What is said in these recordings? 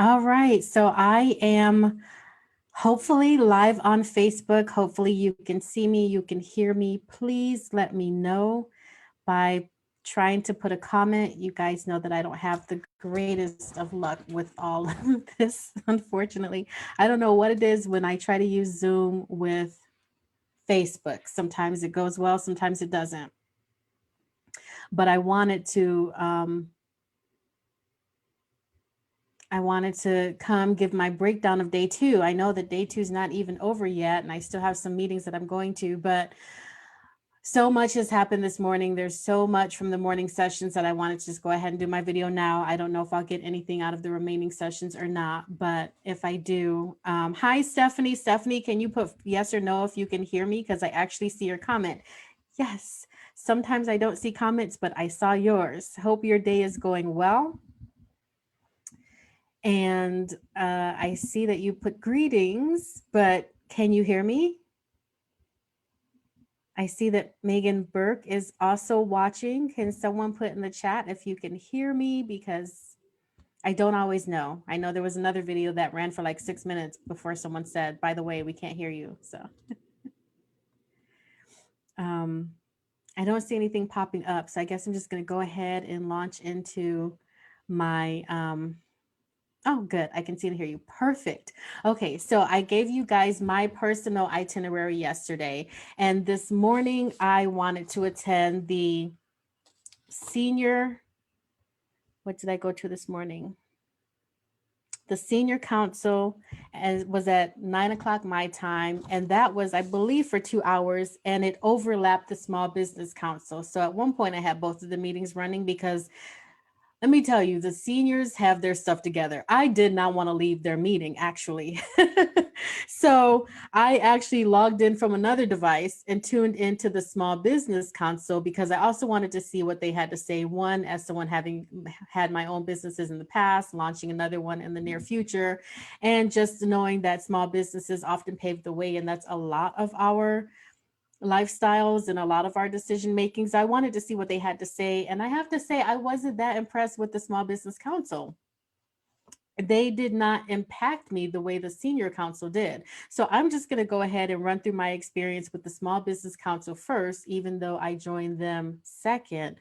All right. So I am hopefully live on Facebook. Hopefully you can see me, you can hear me. Please let me know by trying to put a comment. You guys know that I don't have the greatest of luck with all of this, unfortunately. I don't know what it is when I try to use Zoom with Facebook. Sometimes it goes well, sometimes it doesn't. But I wanted to come give my breakdown of day two. I know that day two is not even over yet, and I still have some meetings that I'm going to, but so much has happened this morning. There's so much from the morning sessions that I wanted to just go ahead and do my video now. I don't know if I'll get anything out of the remaining sessions or not, but if I do, hi, Stephanie. Stephanie, can you put yes or no if you can hear me? Because I actually see your comment. Yes, sometimes I don't see comments, but I saw yours. Hope your day is going well. And I see that you put greetings, but can you hear me? I see that Megan Burke is also watching. Can someone put in the chat if you can hear me? Because I don't always know. I know there was another video that ran for like 6 minutes before someone said, by the way, we can't hear you. So um, I don't see anything popping up. So I guess I'm just going to go ahead and launch into my oh, good. I can see and hear you. Perfect. Okay, so I gave you guys my personal itinerary yesterday, and this morning I wanted to attend the senior. What did I go to this morning? The senior council, and was at 9 o'clock my time, and that was, I believe, for 2 hours, and it overlapped the small business council. So at one point, I had both of the meetings running because let me tell you, the seniors have their stuff together. I did not want to leave their meeting, actually. So I actually logged in from another device and tuned into the Small Business Council because I also wanted to see what they had to say. One, as someone having had my own businesses in the past, launching another one in the near future, and just knowing that small businesses often pave the way. And that's a lot of our lifestyles and a lot of our decision makings. I wanted to see what they had to say. And I have to say, I wasn't that impressed with the Small Business Council. They did not impact me the way the senior council did. So I'm just going to go ahead and run through my experience with the Small Business Council first, even though I joined them second,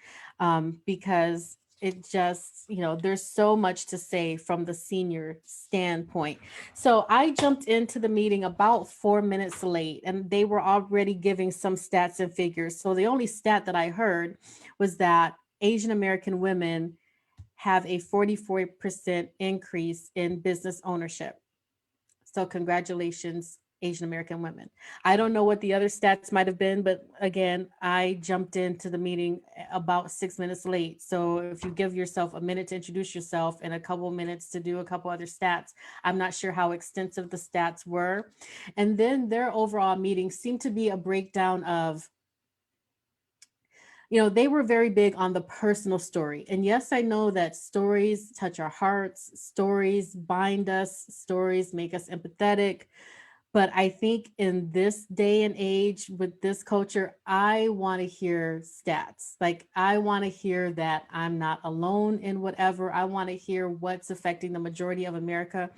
because it just, there's so much to say from the senior standpoint. So I jumped into the meeting about 4 minutes late, and they were already giving some stats and figures. So the only stat that I heard was that Asian American women have a 44% increase in business ownership. So congratulations, Asian American women. I don't know what the other stats might have been, but again, I jumped into the meeting about 6 minutes late. So if you give yourself a minute to introduce yourself and a couple minutes to do a couple other stats, I'm not sure how extensive the stats were. And then their overall meeting seemed to be a breakdown of, they were very big on the personal story. And yes, I know that stories touch our hearts, stories bind us, stories make us empathetic. But I think in this day and age with this culture, I want to hear stats. Like, I want to hear that I'm not alone in whatever. I want to hear what's affecting the majority of America.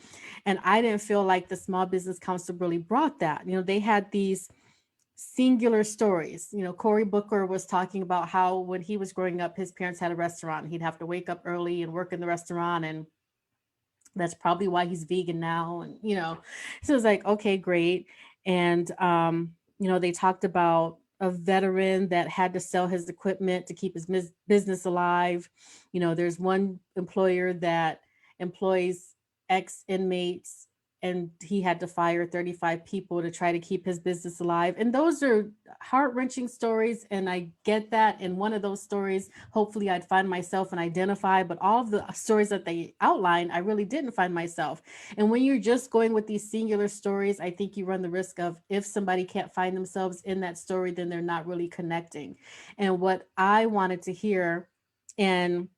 And I didn't feel like the Small Business Council really brought that. They had these singular stories. Cory Booker was talking about how when he was growing up, his parents had a restaurant. He'd have to wake up early and work in the restaurant, and that's probably why he's vegan now. And so it's like, okay, great. And they talked about a veteran that had to sell his equipment to keep his business alive. There's one employer that employs ex inmates, and he had to fire 35 people to try to keep his business alive. And those are heart-wrenching stories, and I get that. In one of those stories, hopefully I'd find myself and identify, but all of the stories that they outlined, I really didn't find myself. And when you're just going with these singular stories, I think you run the risk of, if somebody can't find themselves in that story, then they're not really connecting. And what I wanted to hear, and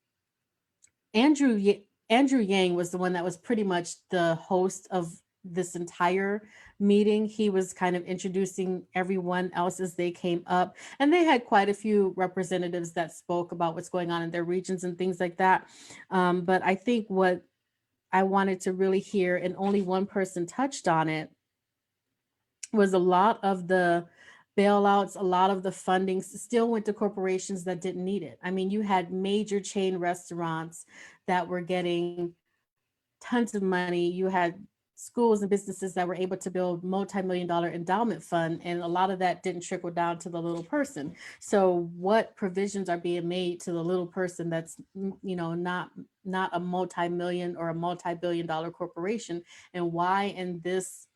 Andrew Andrew Yang was the one that was pretty much the host of this entire meeting. He was kind of introducing everyone else as they came up, and they had quite a few representatives that spoke about what's going on in their regions and things like that. But I think what I wanted to really hear, and only one person touched on it, was a lot of the bailouts, a lot of the fundings still went to corporations that didn't need it. I mean, you had major chain restaurants that were getting tons of money. You had schools and businesses that were able to build multi-million dollar endowment fund, and a lot of that didn't trickle down to the little person. So what provisions are being made to the little person that's not a multi-million or a multi-billion dollar corporation, and why in this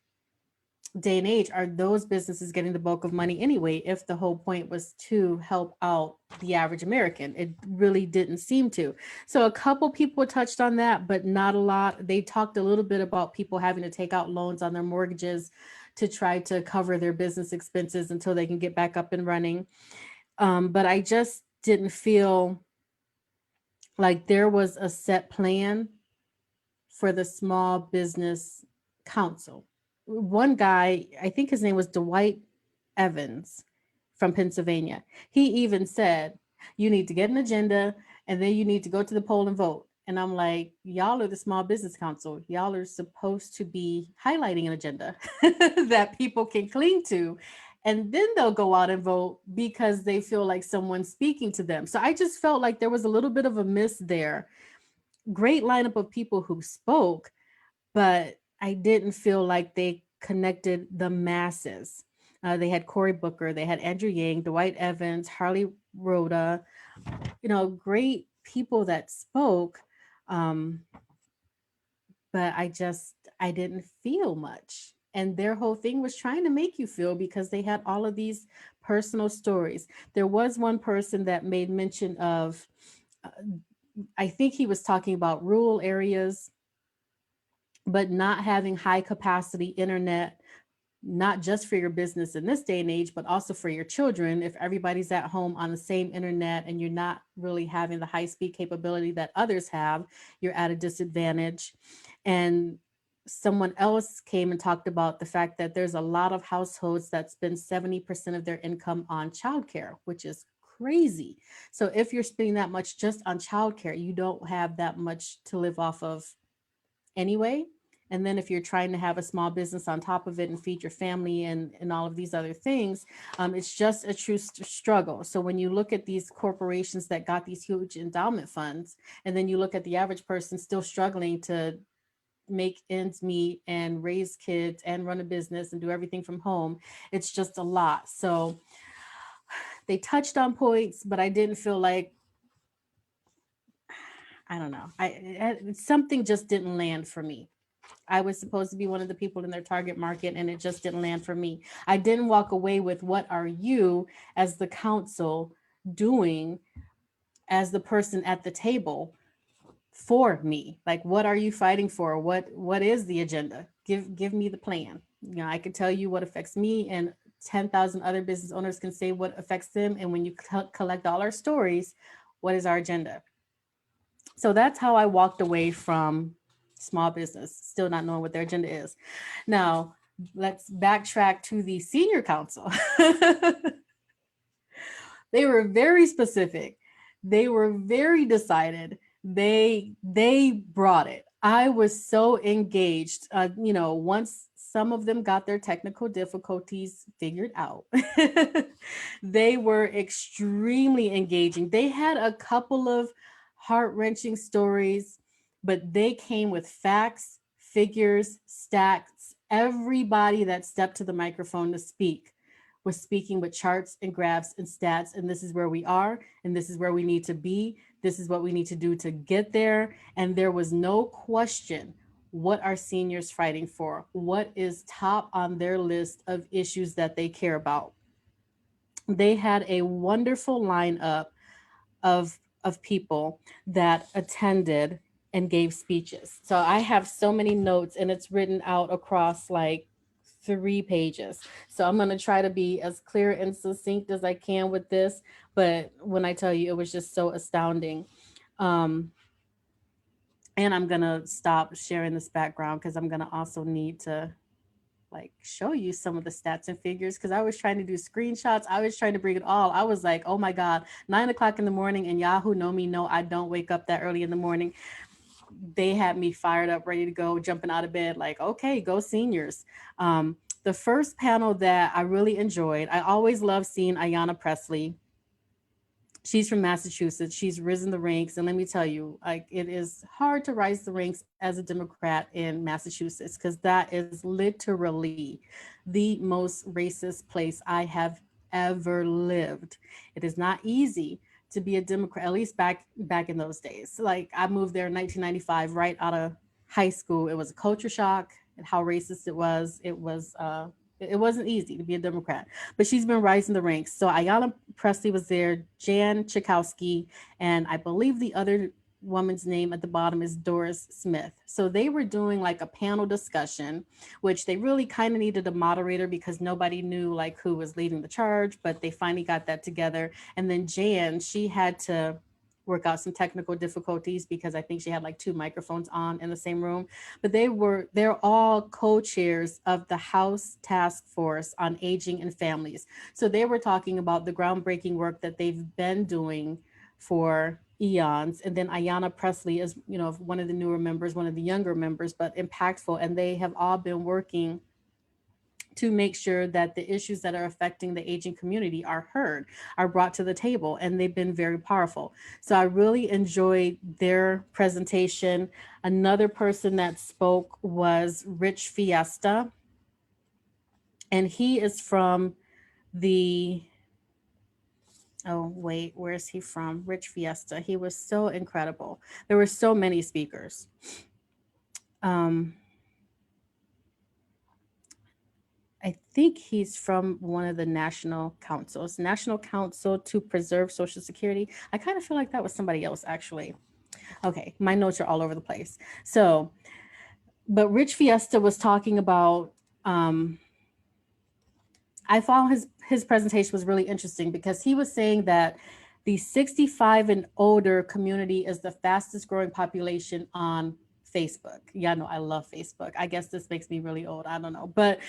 day and age are those businesses getting the bulk of money anyway, if the whole point was to help out the average American? It really didn't seem to. So a couple people touched on that, but not a lot. They talked a little bit about people having to take out loans on their mortgages to try to cover their business expenses until they can get back up and running. But I just didn't feel like there was a set plan for the Small Business Council. One guy, I think his name was Dwight Evans from Pennsylvania, he even said, you need to get an agenda and then you need to go to the poll and vote. And I'm like, y'all are the Small Business Council. Y'all are supposed to be highlighting an agenda that people can cling to. And then they'll go out and vote because they feel like someone's speaking to them. So I just felt like there was a little bit of a miss there. Great lineup of people who spoke, but I didn't feel like they connected the masses. They had Cory Booker, they had Andrew Yang, Dwight Evans, Harley Rhoda, great people that spoke. Um, but I didn't feel much. And their whole thing was trying to make you feel, because they had all of these personal stories. There was one person that made mention of, uh, I think he was talking about rural areas but not having high capacity internet, not just for your business in this day and age, but also for your children. If everybody's at home on the same internet and you're not really having the high speed capability that others have, you're at a disadvantage. And someone else came and talked about the fact that there's a lot of households that spend 70% of their income on childcare, which is crazy. So if you're spending that much just on childcare, you don't have that much to live off of anyway. And then if you're trying to have a small business on top of it and feed your family and all of these other things, it's just a true struggle. So when you look at these corporations that got these huge endowment funds, and then you look at the average person still struggling to make ends meet and raise kids and run a business and do everything from home, it's just a lot. So they touched on points, but I didn't feel like, I don't know, something just didn't land for me. I was supposed to be one of the people in their target market, and it just didn't land for me. I didn't walk away with, what are you as the council doing as the person at the table for me? Like, what are you fighting for? What is the agenda? Give me the plan. I can tell you what affects me, and 10,000 other business owners can say what affects them. And when you collect all our stories, what is our agenda? So that's how I walked away from small business, still not knowing what their agenda is. Now, let's backtrack to the senior council. They were very specific. They were very decided. They brought it. I was so engaged. Once some of them got their technical difficulties figured out, they were extremely engaging. They had a couple of heart-wrenching stories, but they came with facts, figures, stats. Everybody that stepped to the microphone to speak was speaking with charts and graphs and stats. And this is where we are, and this is where we need to be. This is what we need to do to get there. And there was no question, what are seniors fighting for? What is top on their list of issues that they care about? They had a wonderful lineup of people that attended and gave speeches. So I have so many notes, and it's written out across like 3 pages. So I'm going to try to be as clear and succinct as I can with this. But when I tell you, it was just so astounding. Um, and I'm going to stop sharing this background because I'm going to also need to like show you some of the stats and figures, because I was trying to do screenshots. I was trying to bring it all. I was like, oh my God, 9 o'clock in the morning, and Yahoo know me. No, I don't wake up that early in the morning. they had me fired up, ready to go, jumping out of bed, like, okay, go seniors. The first panel that I really enjoyed, I always love seeing Ayanna Presley. She's from Massachusetts. She's risen the ranks, and let me tell you, like, it is hard to rise the ranks as a Democrat in Massachusetts, because that is literally the most racist place I have ever lived. It is not easy to be a Democrat, at least back in those days. Like, I moved there in 1995, right out of high school. It was a culture shock and how racist it was. It wasn't easy to be a Democrat, but she's been rising the ranks. So Ayanna Presley was there, Jan Chakowski, and I believe the other woman's name at the bottom is Doris Smith. So they were doing like a panel discussion, which they really kind of needed a moderator because nobody knew like who was leading the charge, but they finally got that together. And then Jan, she had to work out some technical difficulties because I think she had like two microphones on in the same room. But they're all co-chairs of the House Task Force on Aging and Families. So they were talking about the groundbreaking work that they've been doing for eons. And then Ayanna Presley is, one of the newer members, one of the younger members, but impactful. And they have all been working to make sure that the issues that are affecting the aging community are heard, are brought to the table, and they've been very powerful. So I really enjoyed their presentation. Another person that spoke was Rich Fiesta, and he is from the oh wait, where's he from? Rich Fiesta. He was so incredible. There were so many speakers. Um, I think he's from one of the national councils, National Council to Preserve Social Security. I kind of feel like that was somebody else, actually. Okay, my notes are all over the place. So, but Rich Fiesta was talking about. I found his presentation was really interesting because he was saying that the 65 and older community is the fastest growing population on Facebook. Yeah, no, I love Facebook. I guess this makes me really old. I don't know. But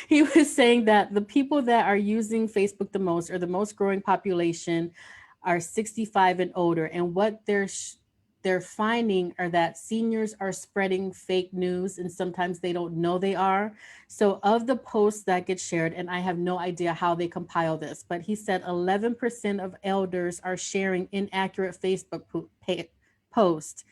he was saying that the people that are using Facebook the most, or the most growing population, are 65 and older. And what they're finding are that seniors are spreading fake news, and sometimes they don't know they are. So of the posts that get shared, and I have no idea how they compile this, but he said 11% of elders are sharing inaccurate Facebook posts.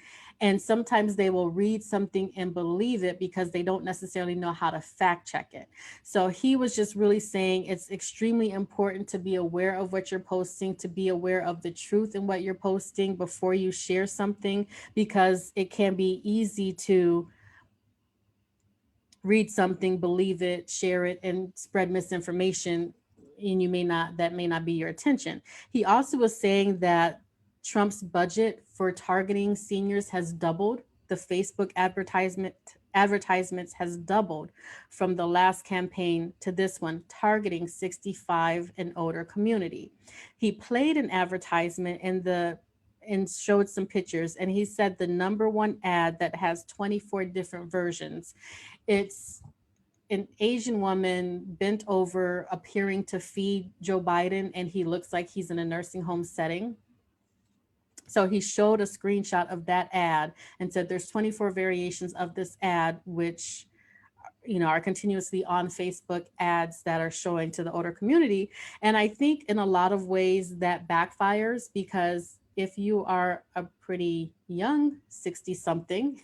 And sometimes they will read something and believe it because they don't necessarily know how to fact check it. So he was just really saying it's extremely important to be aware of what you're posting, to be aware of the truth in what you're posting before you share something, because it can be easy to read something, believe it, share it, and spread misinformation, and that may not be your intention. He also was saying that Trump's budget for targeting seniors has doubled. The Facebook advertisements has doubled from the last campaign to this one, targeting 65 and older community. He played an advertisement and showed some pictures, and he said the number one ad that has 24 different versions, it's an Asian woman bent over appearing to feed Joe Biden, and he looks like he's in a nursing home setting. So he showed a screenshot of that ad and said there's 24 variations of this ad, which are continuously on Facebook, ads that are showing to the older community. And I think in a lot of ways that backfires, because if you are a pretty young 60 something,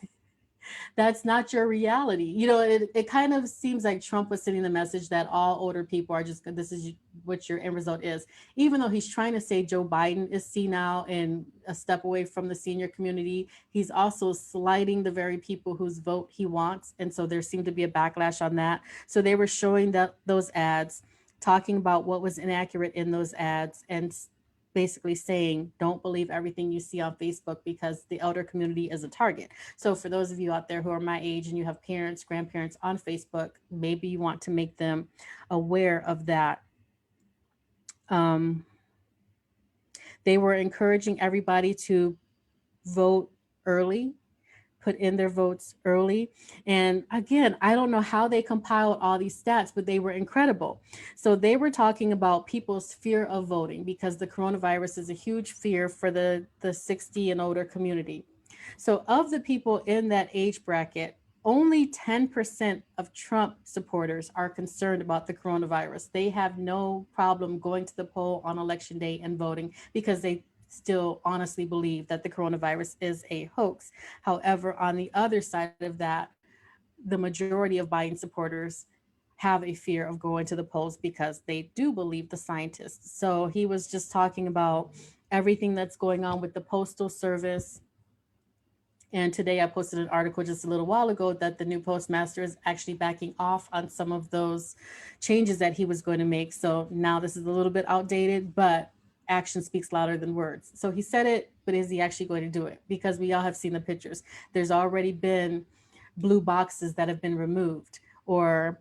that's not your reality. It kind of seems like Trump was sending the message that all older people are just, this is what your end result is, even though he's trying to say Joe Biden is senile and a step away from the senior community. He's also slighting the very people whose vote he wants. And so there seemed to be a backlash on that. So they were showing those ads, talking about what was inaccurate in those ads, and basically saying, don't believe everything you see on Facebook because the elder community is a target. So for those of you out there who are my age and you have parents, grandparents on Facebook, maybe you want to make them aware of that. They were encouraging everybody to vote early, put in their votes early. And again, I don't know how they compiled all these stats, but they were incredible. So they were talking about people's fear of voting because the coronavirus is a huge fear for the 60 and older community. So, of the people in that age bracket, only 10% of Trump supporters are concerned about the coronavirus. They have no problem going to the poll on election day and voting because they still honestly believe that the coronavirus is a hoax. However, on the other side of that, the majority of Biden supporters have a fear of going to the polls because they do believe the scientists. So he was just talking about everything that's going on with the postal service. And today I posted an article just a little while ago that the new postmaster is actually backing off on some of those changes that he was going to make. So now this is a little bit outdated, but action speaks louder than words. So he said it, but is he actually going to do it? Because we all have seen the pictures. There's already been blue boxes that have been removed, or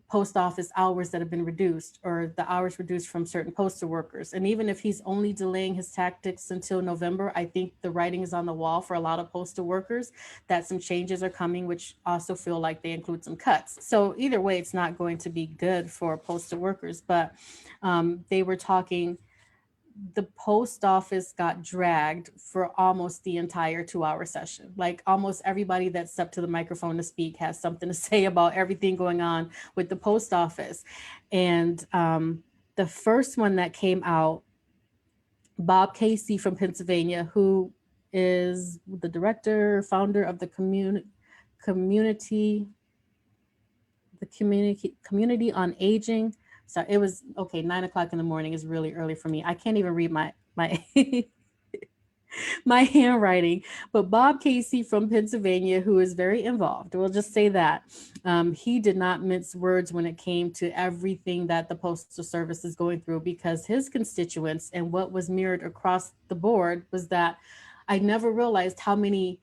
post office hours that have been reduced, or the hours reduced from certain postal workers. And even if he's only delaying his tactics until November, I think the writing is on the wall for a lot of postal workers that some changes are coming, which also feel like they include some cuts. So either way, it's not going to be good for postal workers. But they were talking, the post office got dragged for almost the entire 2 hour session. Like almost everybody that stepped to the microphone to speak has something to say about everything going on with the post office. And the first one that came out, Bob Casey from Pennsylvania, who is the director, founder of the community, community on aging. So it was okay. 9 o'clock in the morning is really early for me. I can't even read my my handwriting. But Bob Casey from Pennsylvania, who is very involved, we'll just say that, he did not mince words when it came to everything that the Postal Service is going through, because his constituents, and what was mirrored across the board, was that I never realized how many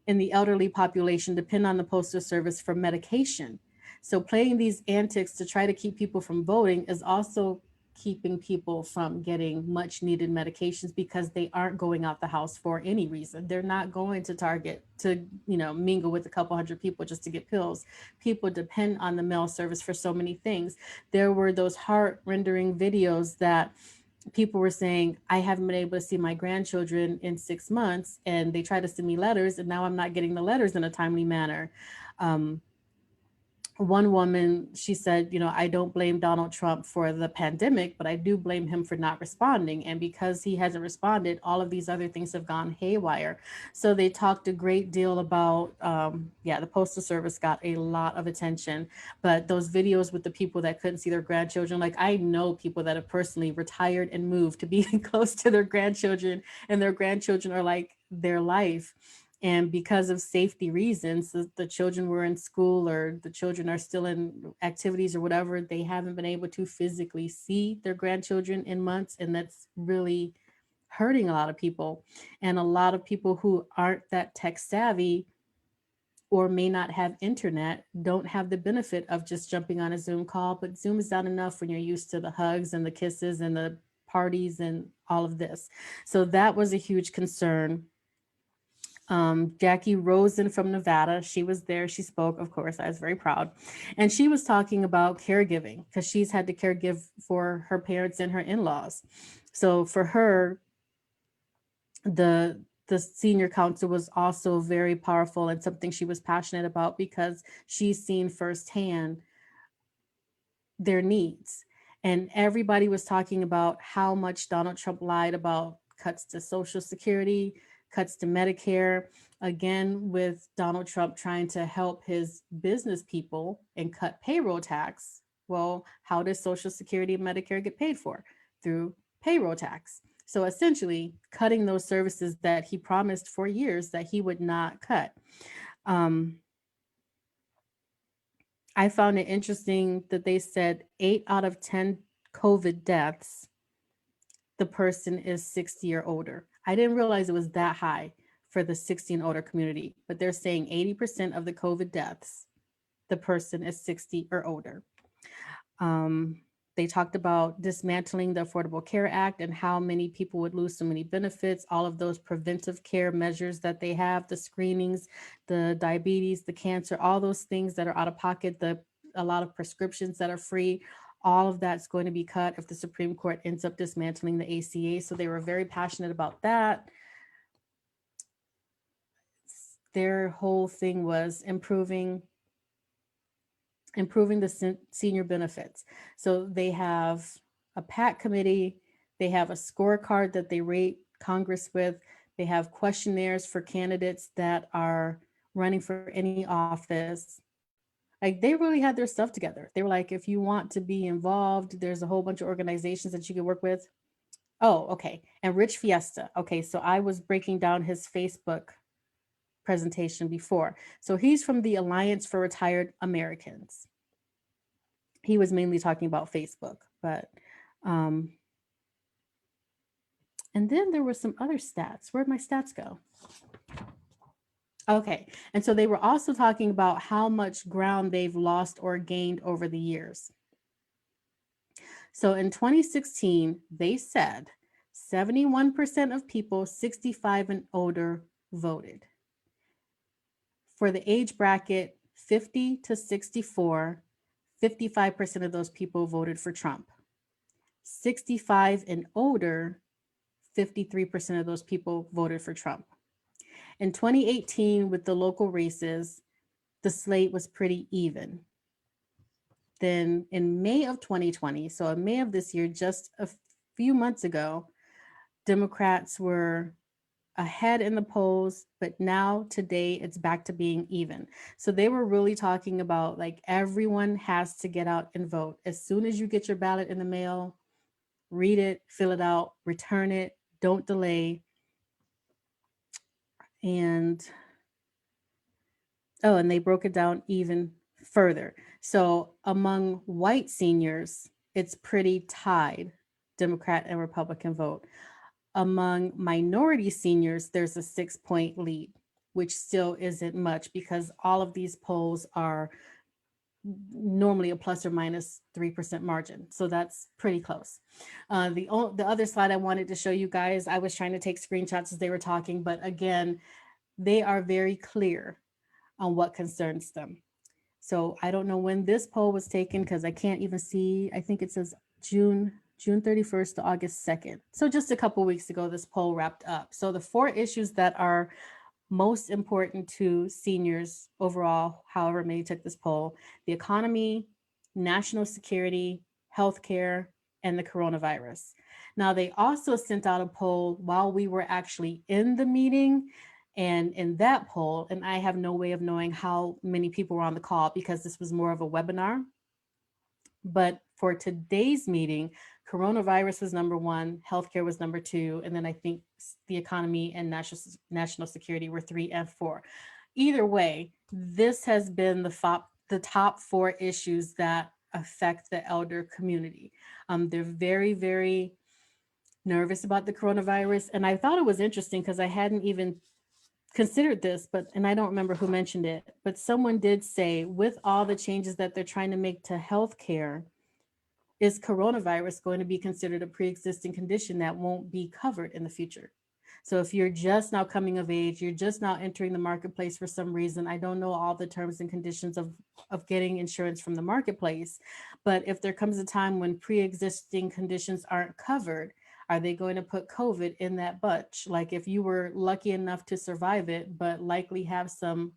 in the elderly population depend on the Postal Service for medication. So playing these antics to try to keep people from voting is also keeping people from getting much needed medications, because they aren't going out the house for any reason. They're not going to Target to, mingle with a couple hundred people just to get pills. People depend on the mail service for so many things. There were those heart rendering videos that people were saying, I haven't been able to see my grandchildren in 6 months, and they try to send me letters, and now I'm not getting the letters in a timely manner. Um, One woman, she said, I don't blame Donald Trump for the pandemic, but I do blame him for not responding. And because he hasn't responded, all of these other things have gone haywire. So they talked a great deal about, the Postal Service got a lot of attention. But those videos with the people that couldn't see their grandchildren, like I know people that have personally retired and moved to be close to their grandchildren, and their grandchildren are like their life. And because of safety reasons, the children were in school, or the children are still in activities or whatever, they haven't been able to physically see their grandchildren in months. And that's really hurting a lot of people. And a lot of people who aren't that tech savvy or may not have internet don't have the benefit of just jumping on a Zoom call. But Zoom is not enough when you're used to the hugs and the kisses and the parties and all of this. So that was a huge concern. Jackie Rosen from Nevada, she was there. She spoke, of course. I was very proud. And she was talking about caregiving, because she's had to caregive for her parents and her in-laws. So for her, the senior council was also very powerful, and something she was passionate about, because she's seen firsthand their needs. And everybody was talking about how much Donald Trump lied about cuts to Social Security, cuts to Medicare. Again, with Donald Trump trying to help his business people and cut payroll tax. Well, how does Social Security and Medicare get paid for? Through payroll tax. So essentially, cutting those services that he promised for years that he would not cut. Um, I found it interesting that they said 8 out of 10 COVID deaths, the person is 60 or older. I didn't realize it was that high for the 60 and older community, but they're saying 80% of the COVID deaths, the person is 60 or older. Um, they talked about dismantling the Affordable Care Act and how many people would lose so many benefits, all of those preventive care measures that they have, the screenings, the diabetes, the cancer, all those things that are out of pocket, a lot of prescriptions that are free. All of that's going to be cut if the Supreme Court ends up dismantling the ACA. So they were very passionate about that. their whole thing was improving the senior benefits. So they have a PAC committee, they have a scorecard that they rate Congress with, they have questionnaires for candidates that are running for any office. Like they really had their stuff together. They were like, if you want to be involved, there's a whole bunch of organizations that you can work with. Oh, okay. And Rich Fiesta. Okay, so I was breaking down his Facebook presentation before. So he's from the Alliance for Retired Americans. He was mainly talking about Facebook, but um, and then there were some other stats. Where'd my stats go? Okay, and so they were also talking about how much ground they've lost or gained over the years. So in 2016, they said 71% of people 65 and older voted. For the age bracket 50 to 64, 55% of those people voted for Trump. 65 and older, 53% of those people voted for Trump. In 2018, with the local races, the slate was pretty even. Then in May of 2020, so in May of this year, just a few months ago, Democrats were ahead in the polls, but now today it's back to being even. So they were really talking about like everyone has to get out and vote. As soon as you get your ballot in the mail, read it, fill it out, return it, don't delay. And oh, and they broke it down even further. So among white seniors, it's pretty tied, Democrat and Republican vote. Among minority seniors, there's a 6-point lead, which still isn't much because all of these polls are normally a plus or minus 3% margin. So that's pretty close. The other slide I wanted to show you guys, I was trying to take screenshots as they were talking, but again, they are very clear on what concerns them. So I don't know when this poll was taken because I can't even see. I think it says June 31st to August 2nd. So just a couple weeks ago, this poll wrapped up. So the 4 issues that are most important to seniors overall, however many took this poll: the economy, national security, healthcare, and the coronavirus. Now, they also sent out a poll while we were actually in the meeting. And in that poll, and I have no way of knowing how many people were on the call because this was more of a webinar. But for today's meeting, coronavirus was number 1, healthcare was number 2, and then I think the economy and national security were 3 and 4. Either way, this has been the top 4 issues that affect the elder community. They're very, very nervous about the coronavirus. And I thought it was interesting because I hadn't even considered this, and I don't remember who mentioned it, but someone did say with all the changes that they're trying to make to healthcare, is coronavirus going to be considered a pre-existing condition that won't be covered in the future? So if you're just now coming of age, you're just now entering the marketplace for some reason, I don't know all the terms and conditions of getting insurance from the marketplace, but if there comes a time when pre-existing conditions aren't covered, are they going to put COVID in that bunch? Like if you were lucky enough to survive it, but likely have some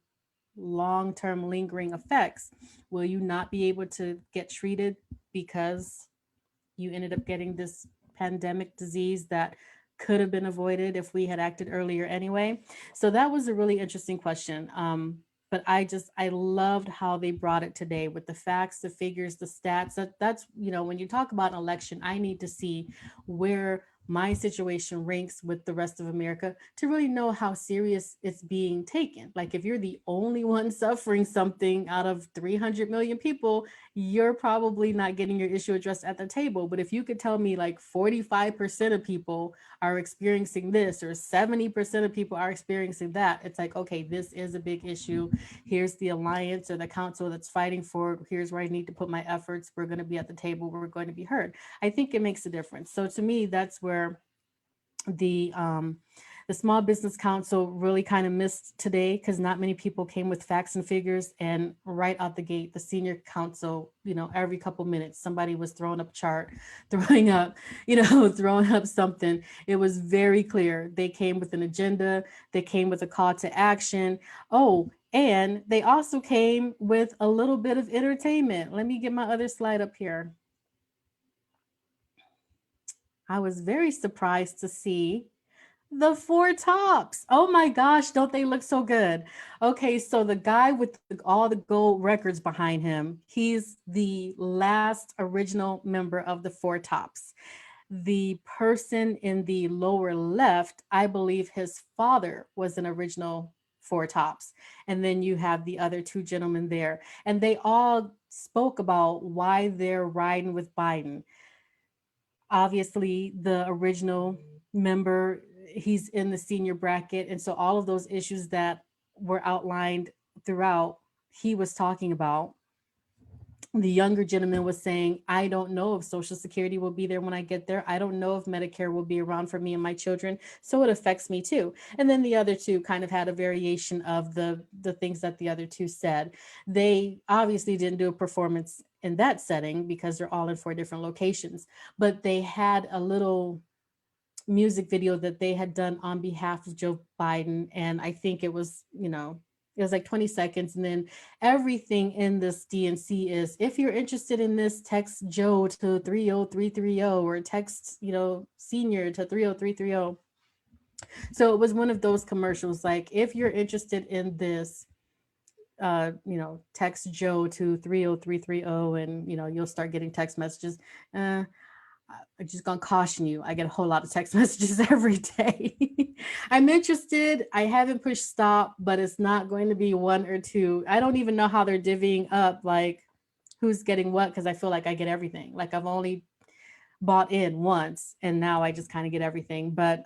long-term lingering effects, will you not be able to get treated because you ended up getting this pandemic disease that could have been avoided if we had acted earlier anyway? So that was a really interesting question. But I loved how they brought it today with the facts, the figures, the stats. That's, when you talk about an election, I need to see where my situation ranks with the rest of America to really know how serious it's being taken. Like if you're the only one suffering something out of 300 million people, you're probably not getting your issue addressed at the table. But if you could tell me like 45% of people are experiencing this or 70% of people are experiencing that, it's like, okay, this is a big issue. Here's the alliance or the council that's fighting for it. Here's where I need to put my efforts. We're going to be at the table. We're going to be heard. I think it makes a difference. So to me, that's where the The Small Business Council really kind of missed today because not many people came with facts and figures. And right out the gate, the senior council, every couple minutes, somebody was throwing up a chart, throwing up, throwing up something. It was very clear. They came with an agenda, they came with a call to action. Oh, and they also came with a little bit of entertainment. Let me get my other slide up here. I was very surprised to see the four tops. Oh my gosh, don't they look so good? Okay, so the guy with all the gold records behind him, he's the last original member of the four tops. The person in the lower left, I believe his father was an original four tops. And then you have the other two gentlemen there. And they all spoke about why they're riding with Biden. Obviously, the original member, he's in the senior bracket. And so all of those issues that were outlined throughout, he was talking about. The younger gentleman was saying, I don't know if Social Security will be there when I get there. I don't know if Medicare will be around for me and my children. So it affects me too. And then the other two kind of had a variation of the things that the other two said. They obviously didn't do a performance in that setting because they're all in four different locations, but they had a little music video that they had done on behalf of Joe Biden. And I think it was like 20 seconds. And then everything in this DNC is, if you're interested in this, text Joe to 30330 or text, senior to 30330. So it was one of those commercials. Like, if you're interested in this, text Joe to 30330 and, you'll start getting text messages. I'm just gonna caution you. I get a whole lot of text messages every day. I'm interested. I haven't pushed stop, but it's not going to be one or two. I don't even know how they're divvying up like who's getting what because I feel like I get everything. Like, I've only bought in once and now I just kind of get everything. But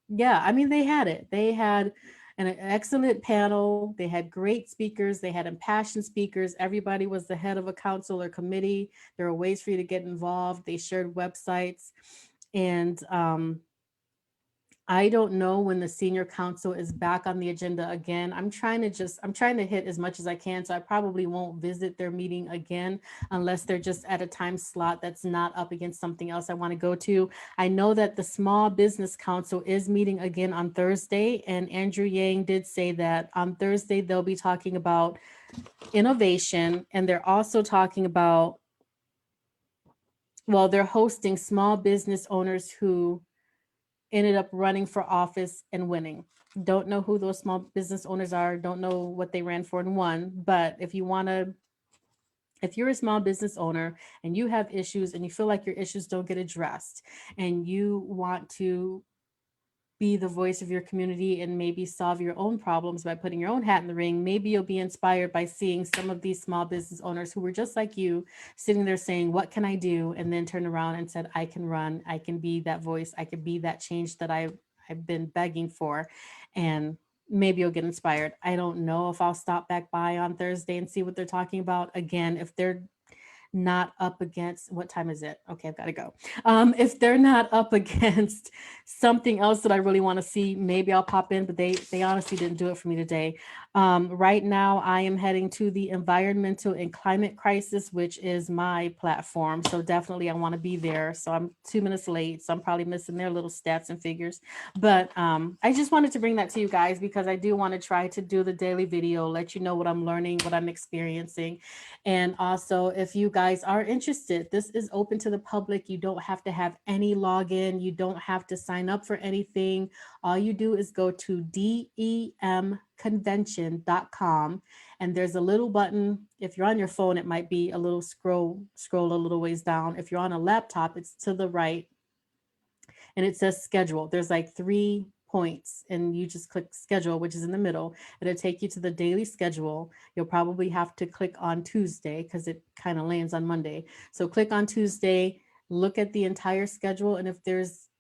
yeah, I mean, they had it. They had an excellent panel. They had great speakers. They had impassioned speakers. Everybody was the head of a council or committee. There were ways for you to get involved. They shared websites. And I don't know when the senior council is back on the agenda again. I'm trying to hit as much as I can. So I probably won't visit their meeting again unless they're just at a time slot that's not up against something else I want to go to. I know that the Small Business Council is meeting again on Thursday, and Andrew Yang did say that on Thursday they'll be talking about innovation, and they're also talking about, well, they're hosting small business owners who ended up running for office and winning. Don't know who those small business owners are, don't know what they ran for and won, but if you're a small business owner and you have issues and you feel like your issues don't get addressed and you want to be the voice of your community and maybe solve your own problems by putting your own hat in the ring, maybe you'll be inspired by seeing some of these small business owners who were just like you, sitting there saying, what can I do? And then turned around and said, I can run, I can be that voice, I can be that change that I've been begging for. And maybe you'll get inspired. I don't know if I'll stop back by on Thursday and see what they're talking about. Again, if they're not up against, what time is it? Okay, I've got to go. If they're not up against something else that I really want to see, maybe I'll pop in, but they honestly didn't do it for me today. Right now I am heading to the environmental and climate crisis, which is my platform. So definitely I want to be there. So I'm 2 minutes late. So I'm probably missing their little stats and figures, but I just wanted to bring that to you guys because I do want to try to do the daily video, let you know what I'm learning, what I'm experiencing. And also, if you guys are interested, this is open to the public. You don't have to have any login. You don't have to sign up for anything. All you do is go to demconvention.com, and there's a little button. If you're on your phone, it might be a little scroll a little ways down. If you're on a laptop, it's to the right, and it says schedule. There's like 3 points, and you just click schedule, which is in the middle. It'll take you to the daily schedule. You'll probably have to click on Tuesday because it kind of lands on Monday. So click on Tuesday, look at the entire schedule, and if there's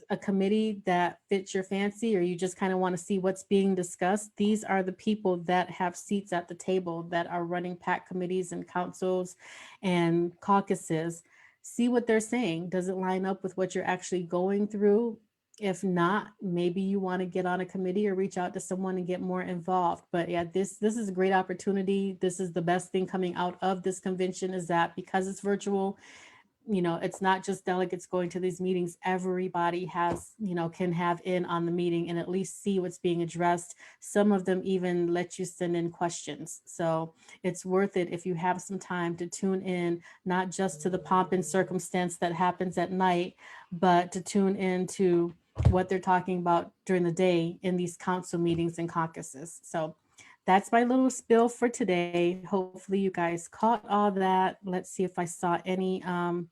a committee that fits your fancy, or you just kind of want to see what's being discussed, these are the people that have seats at the table that are running PAC committees and councils and caucuses. See what they're saying. Does it line up with what you're actually going through? If not, maybe you want to get on a committee or reach out to someone and get more involved. But yeah, this is a great opportunity. This is the best thing coming out of this convention, is that because it's virtual, it's not just delegates going to these meetings. Everybody has, can have in on the meeting and at least see what's being addressed. Some of them even let you send in questions. So it's worth it if you have some time to tune in, not just to the pomp and circumstance that happens at night, but to tune in to what they're talking about during the day in these council meetings and caucuses. So that's my little spill for today. Hopefully you guys caught all that. Let's see if I saw any um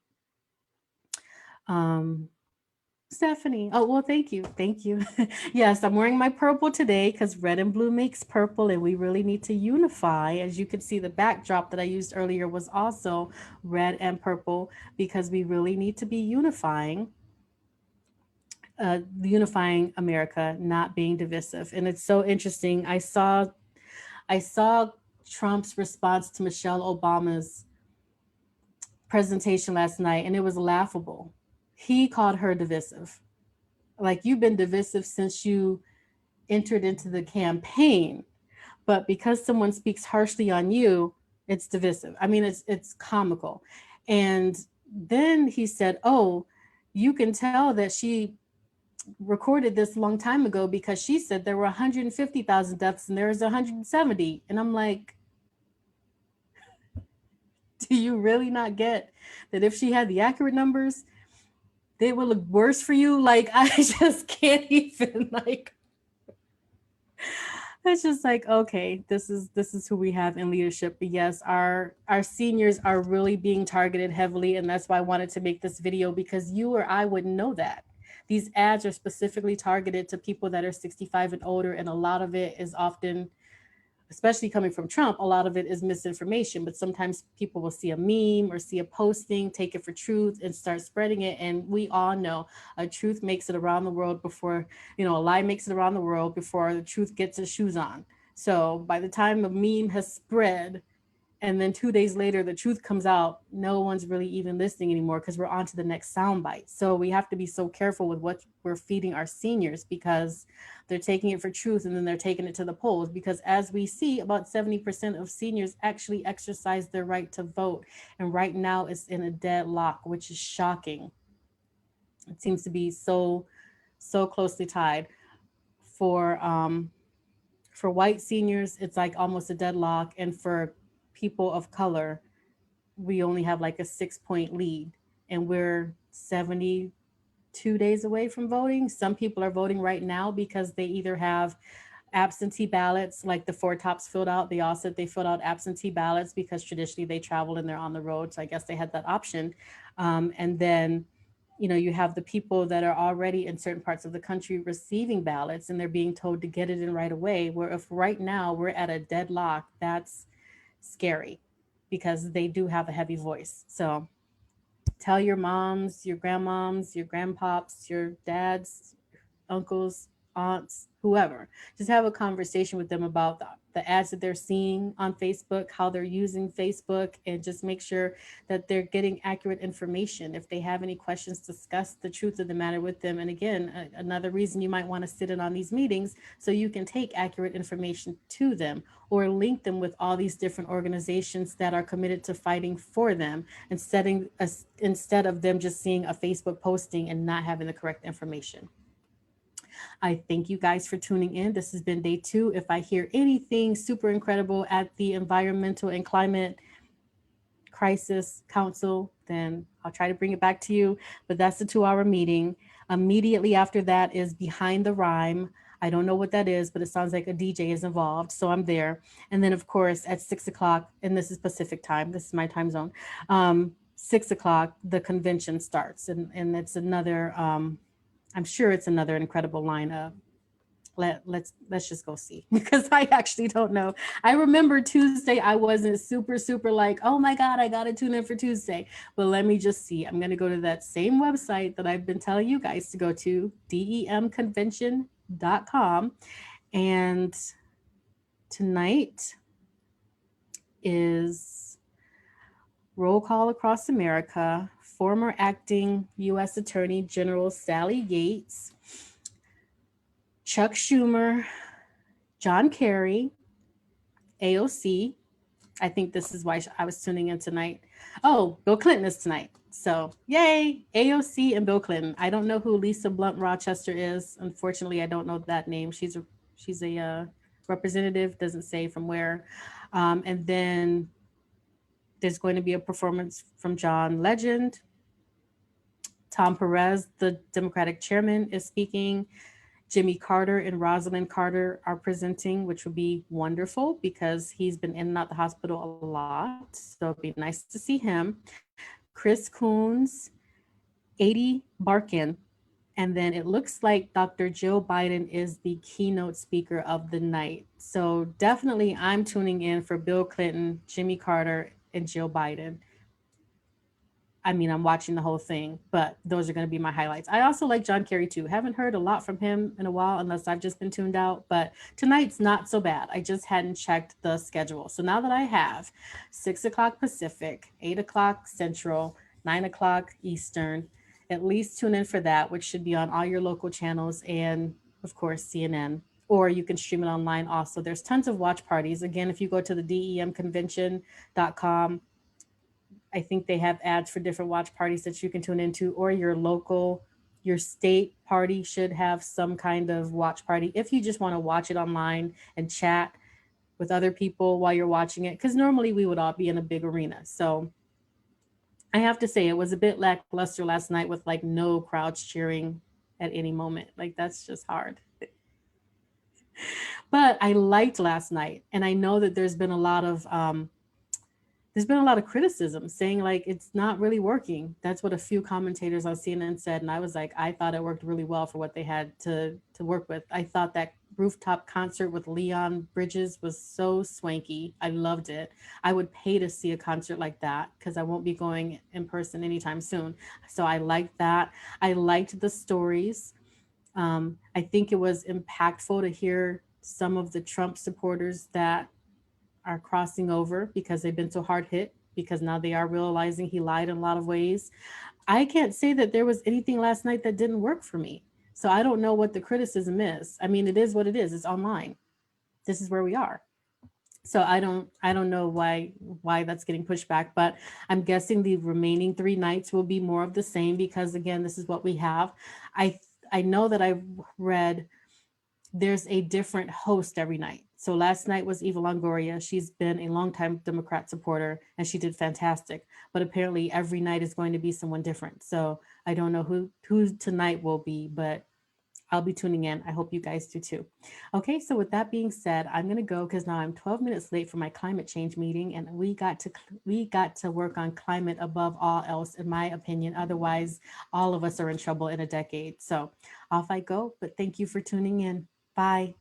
Stephanie. Oh, well, thank you. Thank you. Yes, I'm wearing my purple today because red and blue makes purple, and we really need to unify. As you can see, the backdrop that I used earlier was also red and purple because we really need to be unifying America, not being divisive. And it's so interesting. I saw Trump's response to Michelle Obama's presentation last night, and it was laughable. He called her divisive. Like, you've been divisive since you entered into the campaign, but because someone speaks harshly on you, it's divisive. I mean, it's comical. And then he said, "Oh, you can tell that she recorded this a long time ago because she said there were 150,000 deaths and there was 170." And I'm like, do you really not get that if she had the accurate numbers, they would look worse for you? Like, I just can't even, like, it's just like, okay, this is who we have in leadership. But yes, our seniors are really being targeted heavily, and that's why I wanted to make this video, because you or I wouldn't know that these ads are specifically targeted to people that are 65 and older, and a lot of it is often, especially coming from Trump, a lot of it is misinformation. But sometimes people will see a meme or see a posting, take it for truth, and start spreading it. And we all know a truth makes it around the world before, a lie makes it around the world before the truth gets its shoes on. So by the time a meme has spread, and then 2 days later the truth comes out, no one's really even listening anymore because we're on to the next soundbite. So we have to be so careful with what we're feeding our seniors, because they're taking it for truth and then they're taking it to the polls. Because as we see, about 70% of seniors actually exercise their right to vote, and right now it's in a deadlock, which is shocking. It seems to be so closely tied. For um for white seniors, it's like almost a deadlock, and for people of color, we only have like a 6 point lead, and we're 72 days away from voting. Some people are voting right now because they either have absentee ballots, like the four tops filled out. They all said they filled out absentee ballots because traditionally they travel and they're on the road. So I guess they had that option. And then, you have the people that are already in certain parts of the country receiving ballots, and they're being told to get it in right away. Where if right now we're at a deadlock, that's scary because they do have a heavy voice. So tell your moms, your grandmoms, your grandpops, your dads, uncles, aunts, whoever. Just have a conversation with them about the ads that they're seeing on Facebook, how they're using Facebook, and just make sure that they're getting accurate information. If they have any questions, discuss the truth of the matter with them. And again, another reason you might want to sit in on these meetings, so you can take accurate information to them or link them with all these different organizations that are committed to fighting for them, instead of them just seeing a Facebook posting and not having the correct information. I thank you guys for tuning in. This has been day 2. If I hear anything super incredible at the Environmental and Climate Crisis Council, then I'll try to bring it back to you. But that's the 2-hour meeting. Immediately after that is Behind the Rhyme. I don't know what that is, but it sounds like a DJ is involved. So I'm there. And then, of course, at 6 o'clock, and this is Pacific time, this is my time zone. 6 o'clock, the convention starts. And it's another, I'm sure it's another incredible lineup. Let's just go see because I actually don't know. I remember Tuesday I wasn't super like, oh my god, I gotta tune in for Tuesday. But let me just see. I'm gonna go to that same website that I've been telling you guys to go to, demconvention.com. And tonight is roll call across America. Former acting U.S. Attorney General Sally Yates Chuck Schumer, John Kerry, AOC. I think this is why I was tuning in tonight. Oh, Bill Clinton is tonight. So, yay, AOC and Bill Clinton. I don't know who Lisa Blunt Rochester is. Unfortunately, I don't know that name. She's a representative, doesn't say from where. And then there's going to be a performance from John Legend. Tom Perez, the Democratic chairman, is speaking. Jimmy Carter and Rosalind Carter are presenting, which would be wonderful because he's been in and out the hospital a lot. So it'd be nice to see him. Chris Coons, Adi Barkin, and then it looks like Dr. Joe Biden is the keynote speaker of the night. So definitely I'm tuning in for Bill Clinton, Jimmy Carter, and Joe Biden. I mean, I'm watching the whole thing, but those are going to be my highlights. I also like John Kerry too. Haven't heard a lot from him in a while, unless I've just been tuned out. But tonight's not so bad. I just hadn't checked the schedule. So now that I have 6 o'clock Pacific, 8 o'clock Central, 9 o'clock Eastern, at least tune in for that, which should be on all your local channels and, of course, CNN. Or you can stream it online also. There's tons of watch parties. Again, if you go to the demconvention.com, I think they have ads for different watch parties that you can tune into, or your state party should have some kind of watch party if you just want to watch it online and chat with other people while you're watching it. Because normally we would all be in a big arena. So I have to say, it was a bit lackluster last night with like no crowds cheering at any moment. Like, that's just hard. But I liked last night. And I know that there's been a lot of criticism saying like it's not really working. That's what a few commentators on CNN said, and I was like, I thought it worked really well for what they had to work with. I thought that rooftop concert with Leon Bridges was so swanky. I loved it. I would pay to see a concert like that because I won't be going in person anytime soon. So I liked that. I liked the stories. I think it was impactful to hear some of the Trump supporters that are crossing over because they've been so hard hit, because now they are realizing he lied in a lot of ways. I can't say that there was anything last night that didn't work for me. So I don't know what the criticism is. I mean, it is what it is. It's online. This is where we are. So I don't know why that's getting pushed back, but I'm guessing the remaining 3 nights will be more of the same because again, this is what we have. I I know that I've read there's a different host every night. So last night was Eva Longoria. She's been a longtime Democrat supporter and she did fantastic. But apparently every night is going to be someone different. So I don't know who tonight will be, but I'll be tuning in. I hope you guys do too. Okay, so with that being said, I'm gonna go because now I'm 12 minutes late for my climate change meeting, and we got to work on climate above all else, in my opinion. Otherwise, all of us are in trouble in a decade. So off I go. But thank you for tuning in. Bye.